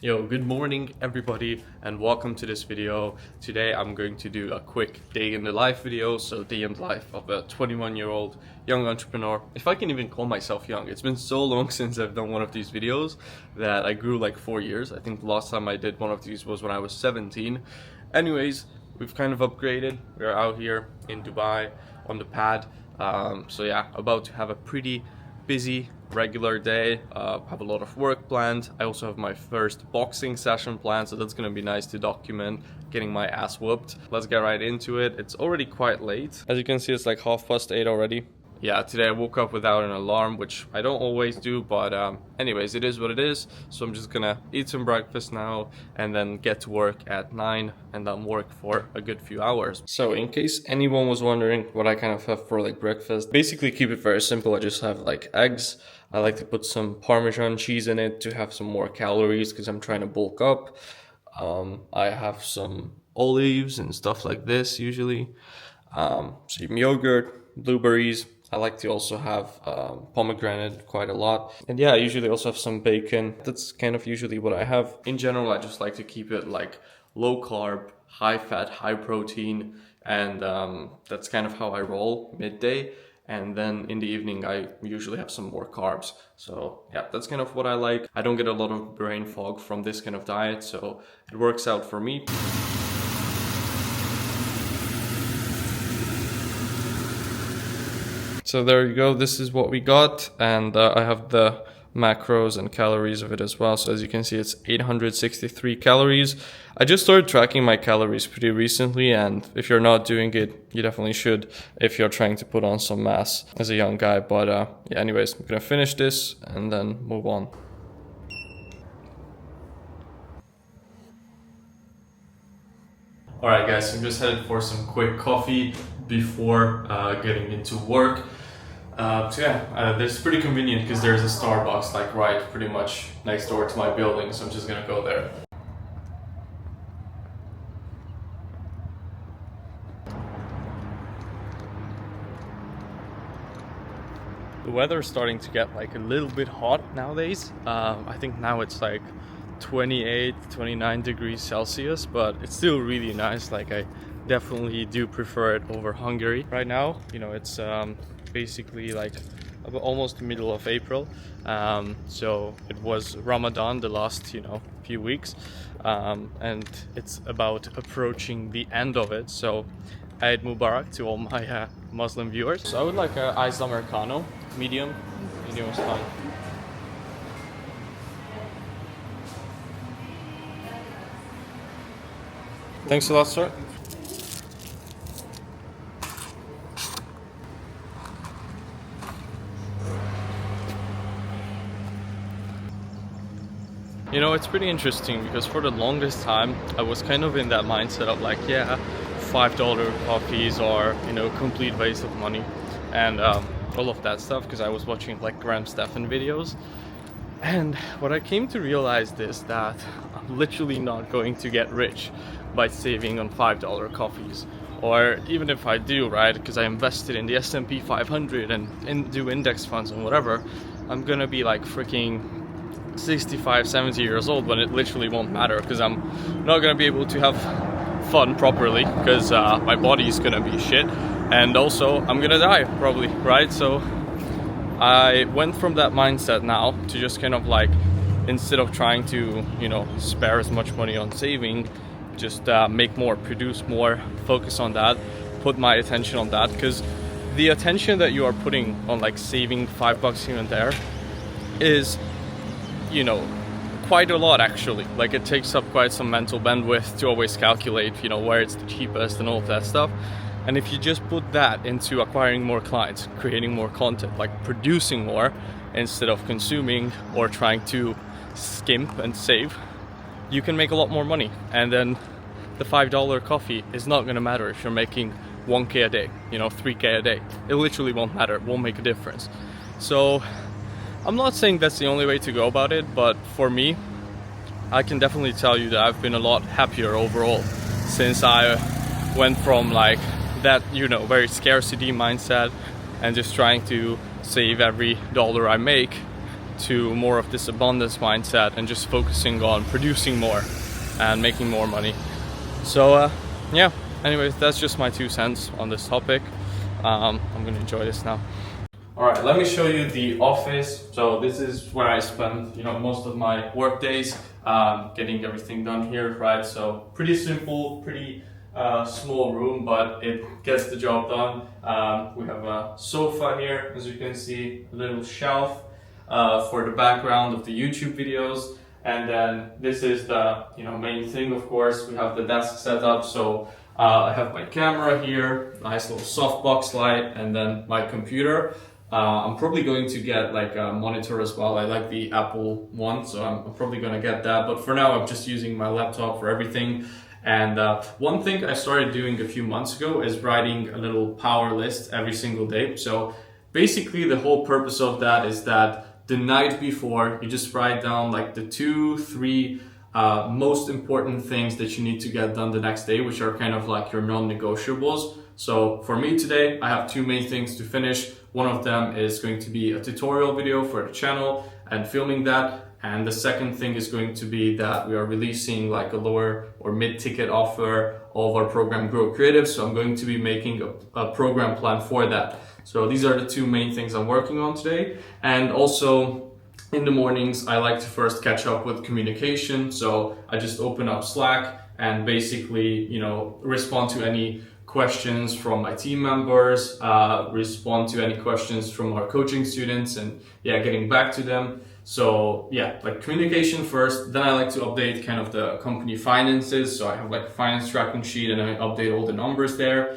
Yo, good morning everybody and welcome to this video. Today I'm going to do a quick day in the life video, so day in the life of a 21-year-old young entrepreneur. If I can even call myself young. It's been so long since I've done one of these videos that I grew like 4 years. I think the last time I did one of these was when I was 17. Anyways, we've kind of upgraded. We're out here in Dubai on the pad. So yeah, about to have a pretty busy regular day, have a lot of work planned. I also have my first boxing session planned, so that's gonna be nice to document getting my ass whooped. Let's get right into it. It's already quite late. As you can see, it's like 8:30 already. Yeah, today I woke up without an alarm, which I don't always do, but anyways, it is what it is. So I'm just gonna eat some breakfast now and then get to work at 9 and then work for a good few hours. So in case anyone was wondering what I kind of have for like breakfast, basically keep it very simple. I just have like eggs. I like to put some Parmesan cheese in it to have some more calories because I'm trying to bulk up. I have some olives and stuff like this usually. Some yogurt, blueberries. I like to also have pomegranate quite a lot. And yeah, I usually also have some bacon. That's kind of usually what I have. In general, I just like to keep it like low carb, high fat, high protein. And that's kind of how I roll midday. And then in the evening, I usually have some more carbs. So yeah, that's kind of what I like. I don't get a lot of brain fog from this kind of diet, so it works out for me. So there you go, this is what we got, and I have the macros and calories of it as well. So as you can see, it's 863 calories. I just started tracking my calories pretty recently, and if you're not doing it, you definitely should if you're trying to put on some mass as a young guy. But yeah, anyways, I'm gonna finish this and then move on. Alright guys, I'm just headed for some quick coffee before getting into work. So yeah, this is pretty convenient because there's a Starbucks like right pretty much next door to my building, so I'm just gonna go there. The weather is starting to get like a little bit hot nowadays. I think now it's like 28, 29 degrees Celsius, but it's still really nice. Like I definitely do prefer it over Hungary. Right now, you know, it's basically like almost the middle of April. So it was Ramadan the last, few weeks. And it's about approaching the end of it. So Eid Mubarak to all my Muslim viewers. So I would like an iced Americano, medium is fine. Thanks a lot, sir. You know, it's pretty interesting because for the longest time I was kind of in that mindset of like, yeah, $5 coffees are, complete waste of money and all of that stuff, because I was watching like Graham Stephan videos. And what I came to realize is that I'm literally not going to get rich by saving on $5 coffees. Or even if I do, right, because I invested in the S&P 500 and do index funds and whatever, I'm gonna be like freaking 65, 70 years old when it literally won't matter, because I'm not gonna be able to have fun properly because my body is gonna be shit, and also I'm gonna die probably, right? So I went from that mindset now to just kind of like, instead of trying to, spare as much money on saving, just make more, produce more, focus on that, put my attention on that, because the attention that you are putting on like saving $5 here and there is, quite a lot actually. Like it takes up quite some mental bandwidth to always calculate, where it's the cheapest and all of that stuff. And if you just put that into acquiring more clients, creating more content, like producing more instead of consuming or trying to skimp and save, you can make a lot more money. And then the $5 coffee is not going to matter if you're making 1K a day, 3K a day. It literally won't matter. It won't make a difference. So I'm not saying that's the only way to go about it, but for me, I can definitely tell you that I've been a lot happier overall since I went from like that, very scarcity mindset and just trying to save every dollar I make to more of this abundance mindset and just focusing on producing more and making more money. So yeah, anyways, that's just my 2 cents on this topic. I'm gonna enjoy this now. All right, let me show you the office. So this is where I spend, most of my work days, getting everything done here, right? So pretty simple, pretty small room, but it gets the job done. We have a sofa here, as you can see, a little shelf for the background of the YouTube videos. And then this is the main thing, of course. We have the desk set up. So I have my camera here, nice little softbox light, and then my computer. I'm probably going to get like a monitor as well. I like the Apple one, so I'm probably going to get that. But for now, I'm just using my laptop for everything. And one thing I started doing a few months ago is writing a little power list every single day. So basically the whole purpose of that is that the night before, you just write down like the 2-3 most important things that you need to get done the next day, which are kind of like your non-negotiables. So for me today, I have 2 main things to finish. One of them is going to be a tutorial video for the channel and filming that. And the second thing is going to be that we are releasing like a lower or mid-ticket offer of our program Grow Creative. So I'm going to be making a program plan for that. So these are the 2 main things I'm working on today. And also in the mornings, I like to first catch up with communication. So I just open up Slack and basically, respond to any questions from my team members, respond to any questions from our coaching students, and getting back to them. So like communication first, then I like to update kind of the company finances. So I have like a finance tracking sheet and I update all the numbers there.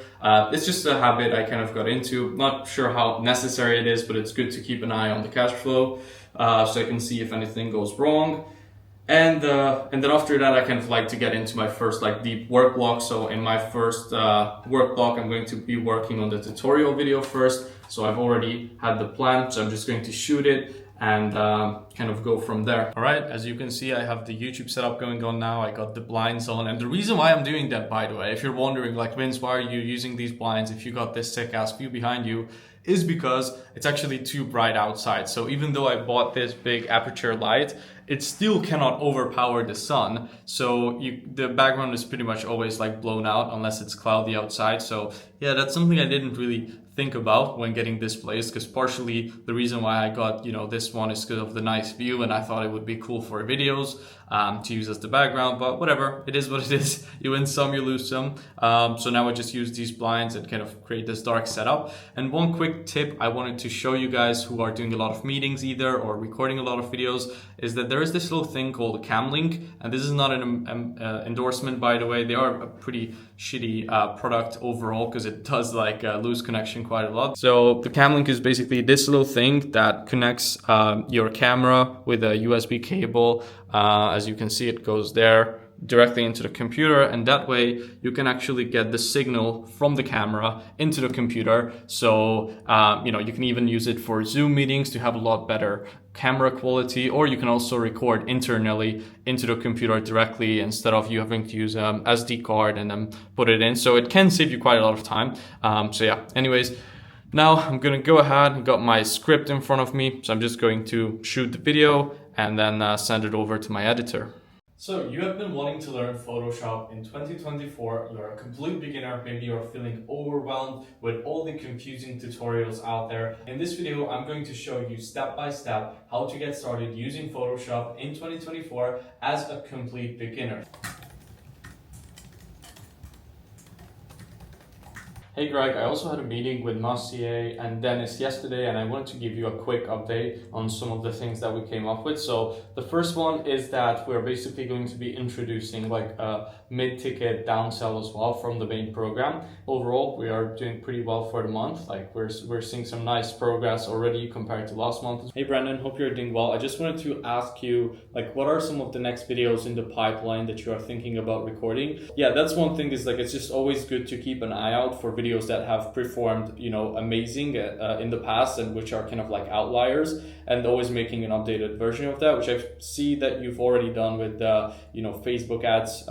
It's just a habit I kind of got into. Not sure how necessary it is, but it's good to keep an eye on the cash flow so I can see if anything goes wrong. And then after that, I kind of like to get into my first like deep work block. So in my first work block, I'm going to be working on the tutorial video first. So I've already had the plan, so I'm just going to shoot it and kind of go from there. All right, as you can see, I have the YouTube setup going on now. I got the blinds on, and the reason why I'm doing that, by the way, if you're wondering like, Vince, why are you using these blinds if you got this sick ass view behind you, is because it's actually too bright outside. So even though I bought this big aperture light, it still cannot overpower the sun. So the background is pretty much always like blown out unless it's cloudy outside. So yeah, that's something I didn't really think about when getting this place, because partially the reason why I got this one is because of the nice view, and I thought it would be cool for videos to use as the background. But whatever, it is what it is. You win some, you lose some. So now I just use these blinds and kind of create this dark setup. And one quick tip I wanted to show you guys who are doing a lot of meetings either or recording a lot of videos is that there is this little thing called Camlink, and this is not an endorsement, by the way. They are a pretty shitty product overall because it does like lose connection quite a lot. So the Camlink is basically this little thing that connects your camera with a USB cable. As you can see, it goes there directly into the computer, and that way you can actually get the signal from the camera into the computer. So you can even use it for Zoom meetings to have a lot better camera quality, or you can also record internally into the computer directly instead of you having to use an SD card and then put it in. So it can save you quite a lot of time. So yeah, anyways, now I'm gonna go ahead and got my script in front of me. So I'm just going to shoot the video and then send it over to my editor. So you have been wanting to learn Photoshop in 2024, you're a complete beginner, maybe you're feeling overwhelmed with all the confusing tutorials out there. In this video, I'm going to show you step by step how to get started using Photoshop in 2024 as a complete beginner. Hey Greg, I also had a meeting with Marcier and Dennis yesterday, and I wanted to give you a quick update on some of the things that we came up with. So the first one is that we're basically going to be introducing like a mid-ticket downsell as well from the main program. Overall, we are doing pretty well for the month. Like we're seeing some nice progress already compared to last month. Hey Brandon, hope you're doing well. I just wanted to ask you, like, what are some of the next videos in the pipeline that you are thinking about recording? Yeah, that's one thing, is like it's just always good to keep an eye out for videos videos that have performed, you know, amazing in the past and which are kind of like outliers, and always making an updated version of that, which I see that you've already done with the, you know, Facebook ads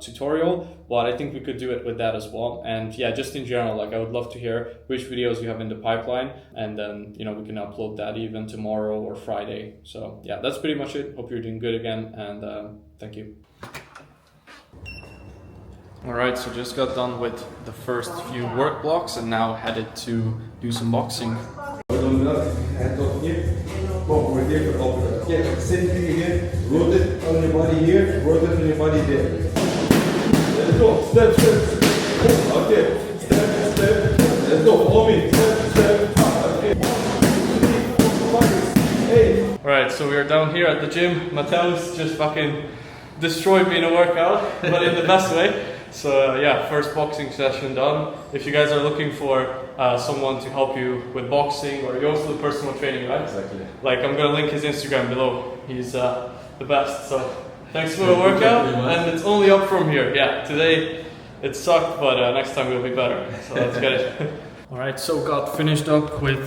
tutorial, but I think we could do it with that as well. And yeah, just in general, like I would love to hear which videos you have in the pipeline, and then, you know, we can upload that even tomorrow or Friday. So yeah, that's pretty much it. Hope you're doing good again, and thank you. Alright, so just got done with the first few work blocks and now headed to do some boxing. Hands off here. Boom, we're there for Opra. Yeah, same thing again. Rotate on your body here, rotate on your body there. Let's go. Step, step, step. Okay. Step, step. Let's go. Follow me. Step, step. Okay. 1, 2, 3, 4, 5, 6, 8. Alright, so we are down here at the gym. Mateus just fucking destroyed me in a workout, but in the best way. So yeah, first boxing session done. If you guys are looking for someone to help you with boxing, or you also do personal training, right? Exactly. Like, I'm gonna link his Instagram below. He's the best. So thanks for the workout, and it's only up from here. Yeah, today it sucked, but next time will be better. So let's get it. All right, so got finished up with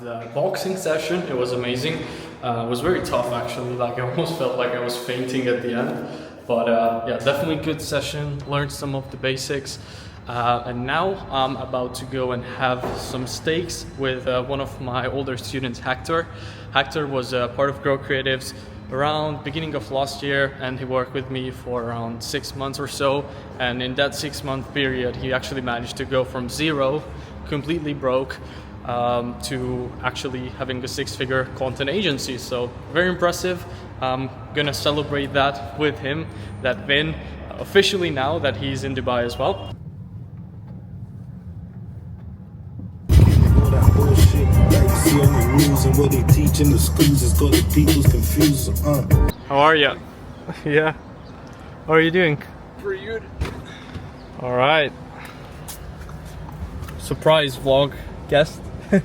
the boxing session. It was amazing. It was very tough actually. Like, I almost felt like I was fainting at the end. But yeah, definitely good session. Learned some of the basics. And now I'm about to go and have some steaks with one of my older students, Hector. Hector was part of Grow Creatives around beginning of last year, and he worked with me for around 6 months or so. And in that 6-month period, he actually managed to go from zero, completely broke, to actually having a 6-figure content agency. So very impressive. I'm gonna celebrate that with him, that win, officially now that he's in Dubai as well. All that bullshit that you see on the rules and what they teach in the schools has got the people's confused. How are you? Yeah. How are you doing? Pretty good. All right. Surprise vlog guest. I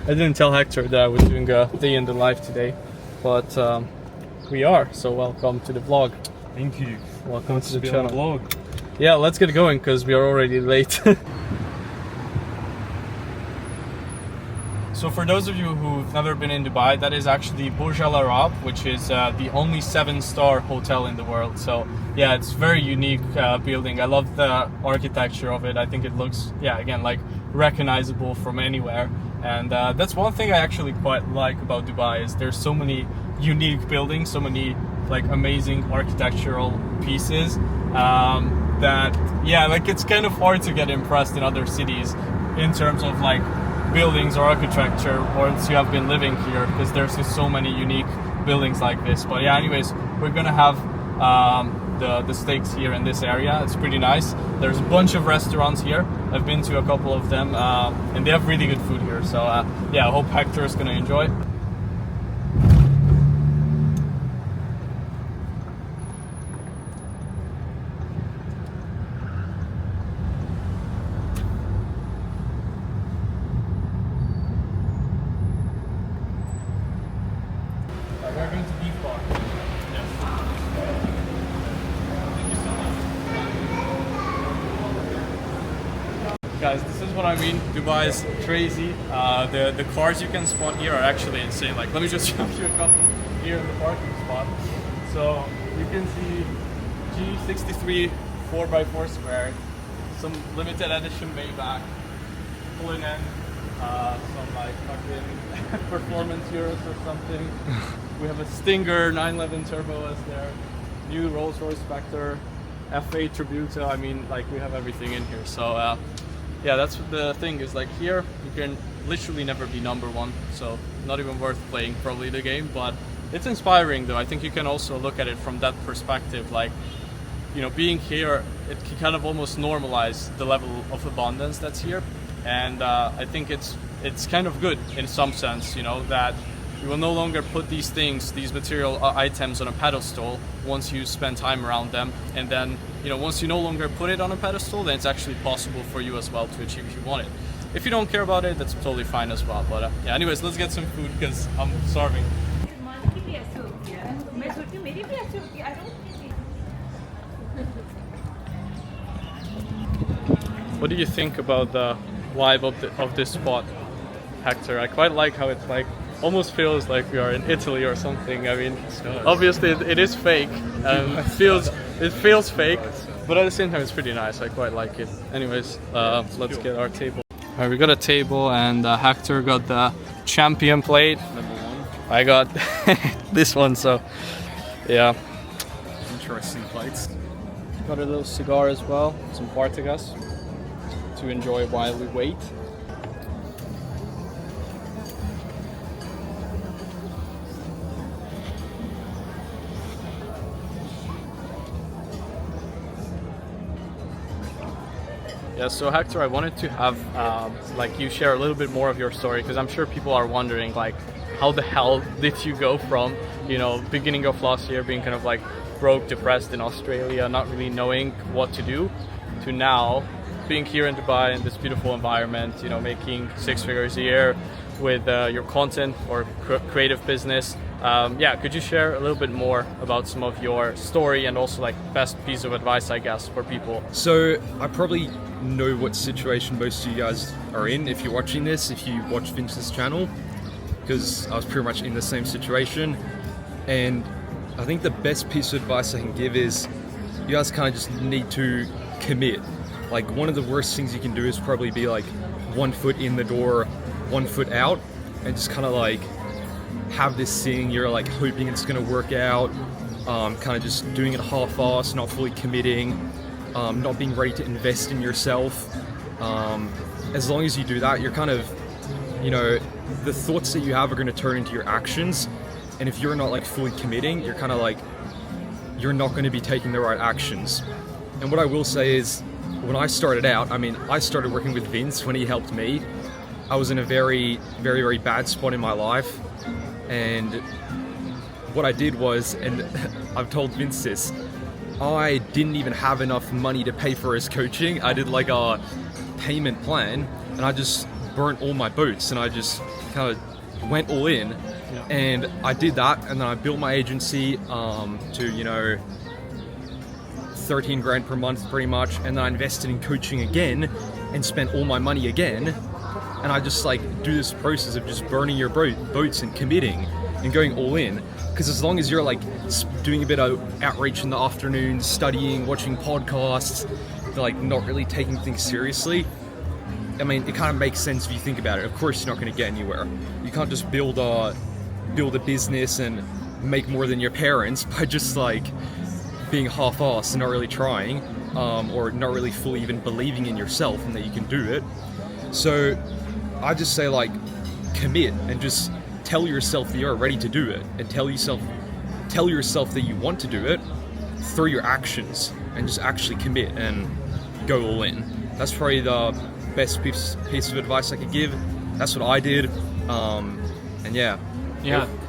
didn't tell Hector that I was doing a day in the life today, but we are. So welcome to the vlog. Thank you. Welcome to the channel. Vlog. Yeah, let's get going because we are already late. So for those of you who've never been in Dubai, that is actually Burj Al Arab, which is the only 7-star hotel in the world. So yeah, it's very unique building. I love the architecture of it. I think it looks, yeah, again, like recognizable from anywhere. And that's one thing I actually quite like about Dubai, is there's so many unique buildings, so many like amazing architectural pieces that, yeah, like it's kind of hard to get impressed in other cities in terms of like buildings or architecture once you have been living here, because there's just so many unique buildings like this. But yeah, anyways, we're gonna have the steaks here in this area. It's pretty nice. There's a bunch of restaurants here. I've been to a couple of them, and they have really good food here. So yeah, I hope Hector is gonna enjoy. We're going to Beef Bar. Yes. Thank you so much. Guys, this is what I mean. Dubai is crazy. The cars you can spot here are actually insane. Like, let me just show you a couple here in the parking spot. So you can see G63 4x4 square, some limited edition Maybach, pulling in some like fucking performance Euros or something. We have a Stinger 911 Turbo is there, new Rolls-Royce Spectre, F8 Tributo. I mean, like, we have everything in here. So yeah, that's the thing, is like here you can literally never be number one, so not even worth playing probably the game. But it's inspiring though. I think you can also look at it from that perspective, like, you know, being here, it can kind of almost normalize the level of abundance that's here. And I think it's kind of good in some sense, you know, that you will no longer put these things, these material items on a pedestal once you spend time around them. And then, you know, once you no longer put it on a pedestal, then it's actually possible for you as well to achieve if you want it. If you don't care about it, that's totally fine as well. But yeah, anyways, let's get some food because I'm starving. What do you think about the vibe of this spot, Hector? I quite like how it's like almost feels like we are in Italy or something. I mean, obviously it is fake and it feels fake, but at the same time it's pretty nice. I quite like it. Anyways, let's get our table. All right, we got a table, and Hector got the champion plate. Number 1. I got this one, so yeah. Interesting plates. Got a little cigar as well, some Partagas to enjoy while we wait. Yeah, so Hector, I wanted to have like you share a little bit more of your story, because I'm sure people are wondering like, how the hell did you go from, you know, beginning of last year being kind of like broke, depressed in Australia, not really knowing what to do, to now being here in Dubai in this beautiful environment, you know, making 6 figures a year with your content or creative business. Yeah, could you share a little bit more about some of your story and also like best piece of advice, I guess, for people? So I probably know what situation most of you guys are in if you're watching this, if you watch Vince's channel, because I was pretty much in the same situation. And I think the best piece of advice I can give is you guys kind of just need to commit. Like, one of the worst things you can do is probably be like 1 foot in the door, 1 foot out, and just kind of like have this thing you're like hoping it's going to work out, kind of just doing it half-assed, not fully committing, not being ready to invest in yourself. As long as you do that, you're kind of, you know, the thoughts that you have are going to turn into your actions. And if you're not like fully committing, you're kind of like, you're not going to be taking the right actions. And what I will say is, when I started out, I mean, I started working with Vince when he helped me. I was in a very, very, very bad spot in my life. And what I did was, and I've told Vince this, I didn't even have enough money to pay for his coaching. I did like a payment plan, and I just burnt all my boats, and I just kind of went all in. Yeah. And I did that, and then I built my agency to, you know, 13 grand per month pretty much, and then I invested in coaching again and spent all my money again. And I just like do this process of just burning your boats and committing and going all in. Because as long as you're like doing a bit of outreach in the afternoons, studying, watching podcasts, like not really taking things seriously, I mean, it kind of makes sense if you think about it. Of course you're not going to get anywhere. You can't just build a business and make more than your parents by just like being half-assed and not really trying, or not really fully even believing in yourself and that you can do it. So I just say, like, commit and just tell yourself that you're ready to do it, and tell yourself that you want to do it through your actions, and just actually commit and go all in. That's probably the best piece of advice I could give. That's what I did, and yeah,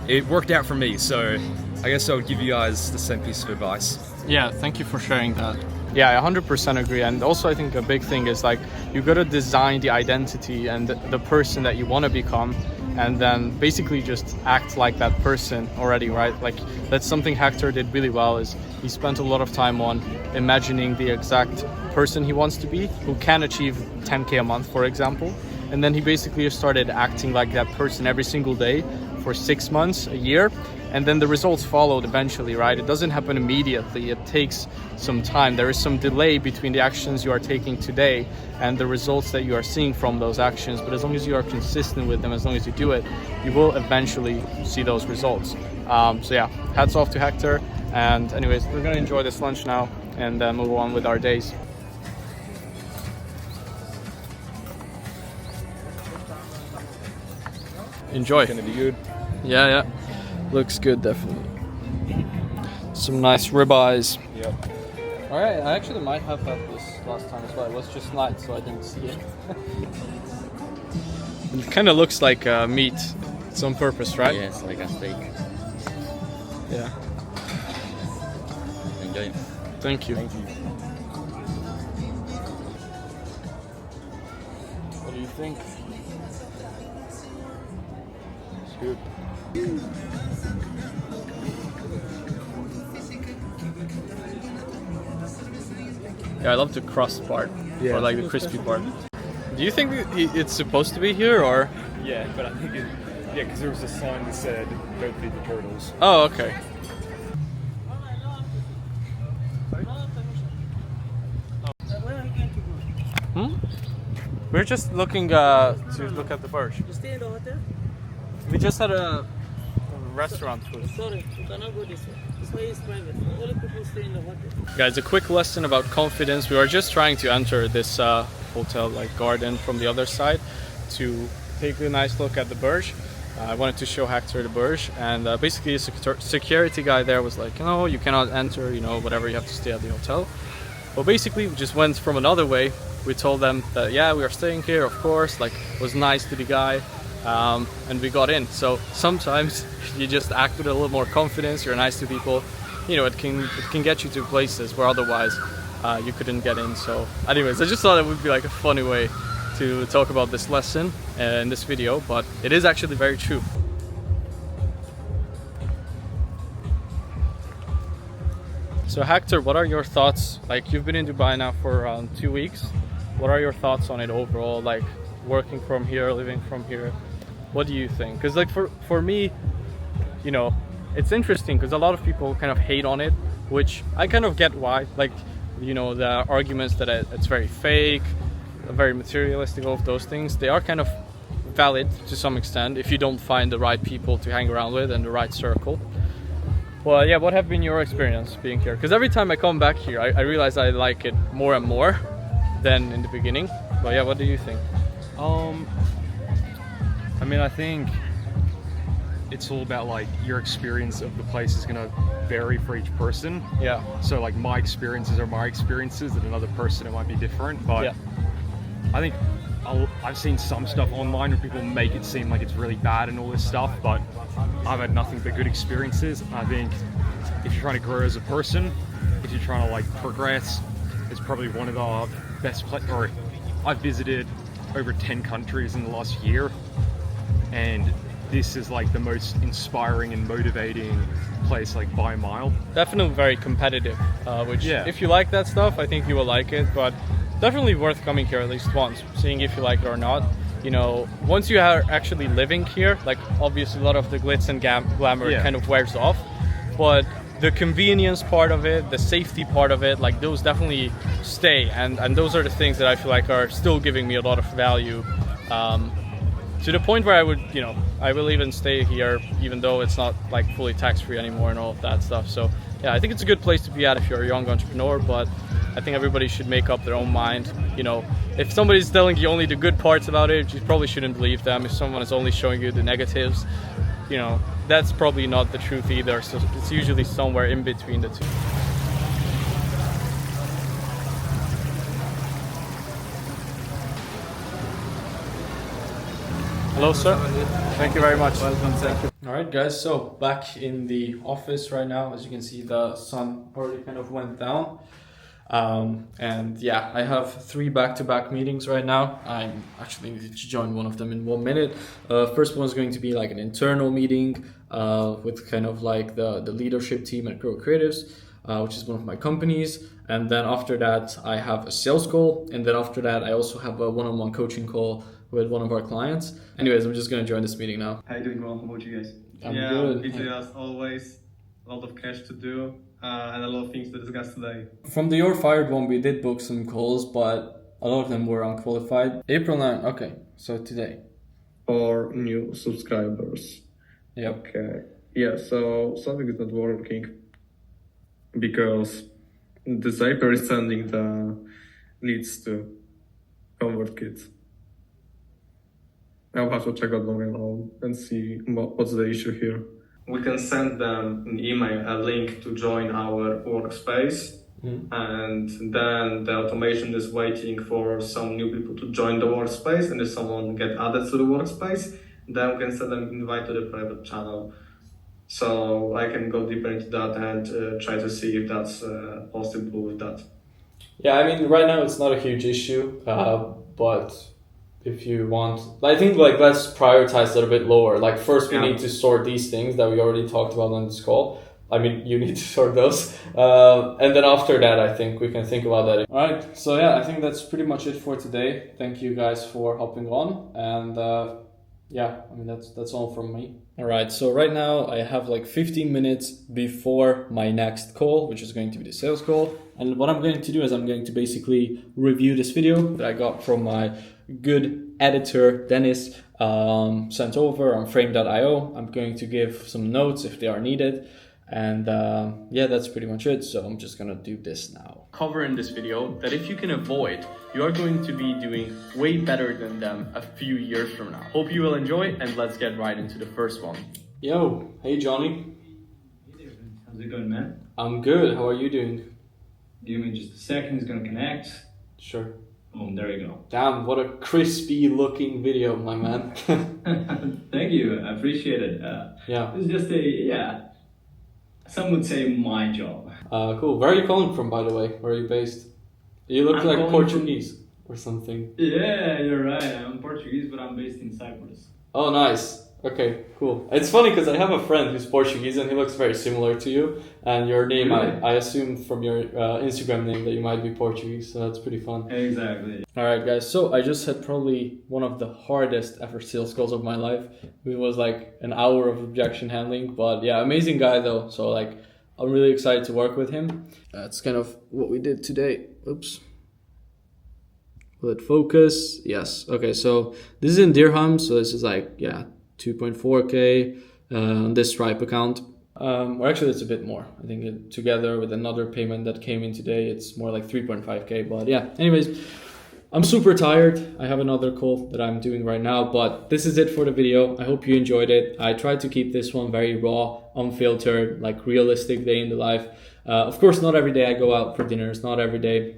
it worked out for me. So I guess I would give you guys the same piece of advice. Yeah, thank you for sharing that. Yeah, I 100% agree. And also I think a big thing is like, you got to design the identity and the person that you want to become, and then basically just act like that person already, right? Like, that's something Hector did really well, is he spent a lot of time on imagining the exact person he wants to be, who can achieve 10K a month, for example. And then he basically just started acting like that person every single day for 6 months, a year. And then the results followed eventually, right? It doesn't happen immediately. It takes some time. There is some delay between the actions you are taking today and the results that you are seeing from those actions. But as long as you are consistent with them, as long as you do it, you will eventually see those results. So yeah, hats off to Hector. And anyways, we're gonna enjoy this lunch now and move on with our days. Enjoy. It's gonna be good. Yeah. Looks good, definitely. Some nice ribeyes. Yep. All right, I actually might have had this last time as well. It was just light, so I didn't see it. It kind of looks like meat. It's on purpose, right? Yes, like a steak. Yeah. Enjoy it. Thank you. Thank you. What do you think? It's good. Yeah, I love the crust part, Yeah. or like the crispy part. Do you think it's supposed to be here, or? Yeah, but I think because there was a sign that said "Don't feed the turtles." Oh, okay. We're just looking to look at the Burj. You stay in the hotel? We just had a restaurant food. Sorry, you cannot go this way. This way is private. Only people stay in the hotel. Guys, a quick lesson about confidence. We were just trying to enter this hotel like garden from the other side to take a nice look at the Burj. I wanted to show Hector the Burj, and basically a security guy there was like, no, you cannot enter, you know, whatever, you have to stay at the hotel. But basically we just went from another way. We told them that, yeah, we are staying here, of course, like, was nice to the guy, and we got in. So sometimes you just act with a little more confidence, you're nice to people, you know, it can get you to places where otherwise you couldn't get in. So anyways, I just thought it would be like a funny way to talk about this lesson in this video, but it is actually very true. So Hector, what are your thoughts? Like, you've been in Dubai now for around 2 weeks. What are your thoughts on it overall? Like, working from here, living from here. What do you think? Because like for me, you know, it's interesting because a lot of people kind of hate on it, which I kind of get why. Like, you know, the arguments that it's very fake, very materialistic, all of those things, they are kind of valid to some extent if you don't find the right people to hang around with and the right circle. Well, yeah, what have been your experience being here? Because every time I come back here, I realize I like it more and more than in the beginning. But yeah, what do you think? I mean, I think it's all about like your experience of the place is gonna vary for each person. Yeah. So like my experiences are my experiences, and another person it might be different. But Yeah. I think I've seen some stuff online where people make it seem like it's really bad and all this stuff, but I've had nothing but good experiences. I think if you're trying to grow as a person, if you're trying to like progress, it's probably one of the best places. Or I've visited over 10 countries in the last year, and this is like the most inspiring and motivating place, like by a mile. Definitely very competitive, which Yeah. if you like that stuff, I think you will like it, but definitely worth coming here at least once, seeing if you like it or not. You know, once you are actually living here, like obviously a lot of the glitz and glamour Yeah. kind of wears off, but the convenience part of it, the safety part of it, like those definitely stay, and those are the things that I feel like are still giving me a lot of value, to the point where I would, you know, I will even stay here even though it's not like fully tax-free anymore and all of that stuff. So yeah, I think it's a good place to be at if you're a young entrepreneur, but I think everybody should make up their own mind. You know, if somebody's telling you only the good parts about it, you probably shouldn't believe them. If someone is only showing you the negatives, you know, that's probably not the truth either. So it's usually somewhere in between the two. Hello, sir. Thank you very much. Welcome, sir. All right, guys. So back in the office right now, as you can see, the sun already kind of went down. And yeah, I have 3 back-to-back meetings right now. I'm actually need to join one of them in 1 minute. First one is going to be like an internal meeting with kind of like the leadership team at Grow Creatives, which is one of my companies. And then after that, I have a sales call. And then after that, I also have a one-on-one coaching call with one of our clients. Anyways, I'm just going to join this meeting now. How you doing, well? How about you guys? I'm yeah, good. busy as always. A lot of cash to do and a lot of things to discuss today. From the You're Fired one, we did book some calls, but a lot of them were unqualified. April 9, okay, so today. For new subscribers. Yep. Okay. Yeah, so something is not working because the Zyper is sending the leads to ConvertKit. I'll have to check out on my own and see what's the issue here. We can send them an email, a link to join our workspace, and then the automation is waiting for some new people to join the workspace, and if someone get added to the workspace, then we can send them invite to the private channel. So I can go deeper into that and try to see if that's possible with that. Yeah, I mean, right now it's not a huge issue, but if you want, I think like let's prioritize it a bit lower. Like first we need to sort these things that we already talked about on this call. I mean, you need to sort those. And then after that, I think we can think about that. All right. So yeah, I think that's pretty much it for today. Thank you guys for hopping on. And yeah, I mean, that's all from me. All right. So right now I have like 15 minutes before my next call, which is going to be the sales call. And what I'm going to do is I'm going to basically review this video that I got from my good editor, Dennis, sent over on frame.io. I'm going to give some notes if they are needed. And yeah, that's pretty much it. So I'm just gonna do this now. Cover in this video that if you can avoid, you are going to be doing way better than them a few years from now. Hope you will enjoy, and let's get right into the first one. Yo, hey Johnny. Hey there, how's it going, man? I'm good, how are you doing? Give me just a second, it's gonna connect. Sure. Boom, there you go. Damn, what a crispy looking video, my man. Thank you, I appreciate it. Yeah. It's just some would say my job. Cool. Where are you calling from, by the way? Where are you based? You look I'm like calling Portuguese or something. Yeah, you're right, I'm Portuguese, but I'm based in Cyprus. Oh, nice. Okay, cool. It's funny because I have a friend who's Portuguese and he looks very similar to you. And your name, Really? I assume from your Instagram name that you might be Portuguese. So that's pretty fun. Exactly. All right, guys. So I just had probably one of the hardest ever sales calls of my life. It was like an hour of objection handling. But yeah, amazing guy though. So like, I'm really excited to work with him. That's kind of what we did today. Oops. Will it focus? Yes. Okay, so this is in dirhams. So this is like, yeah, 2.4K on this Stripe account. Or actually it's a bit more. I think together with another payment that came in today, it's more like 3.5K. But yeah, anyways, I'm super tired. I have another call that I'm doing right now, but this is it for the video. I hope you enjoyed it. I tried to keep this one very raw, unfiltered, like realistic day in the life. Of course, not every day I go out for dinners, not every day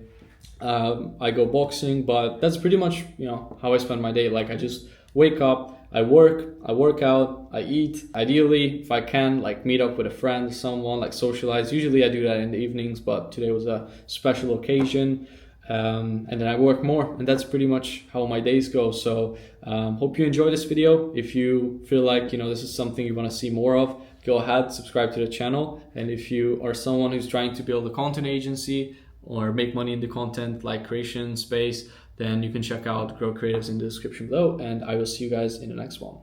I go boxing, but that's pretty much, you know, how I spend my day. Like I just wake up, I work out, I eat. Ideally, if I can, like meet up with a friend, someone, like socialize. Usually I do that in the evenings, but today was a special occasion. And then I work more, and that's pretty much how my days go. So hope you enjoy this video. If you feel like, you know, this is something you want to see more of, go ahead, subscribe to the channel. And if you are someone who's trying to build a content agency or make money in the content like creation space, then you can check out Grow Creatives in the description below, and I will see you guys in the next one.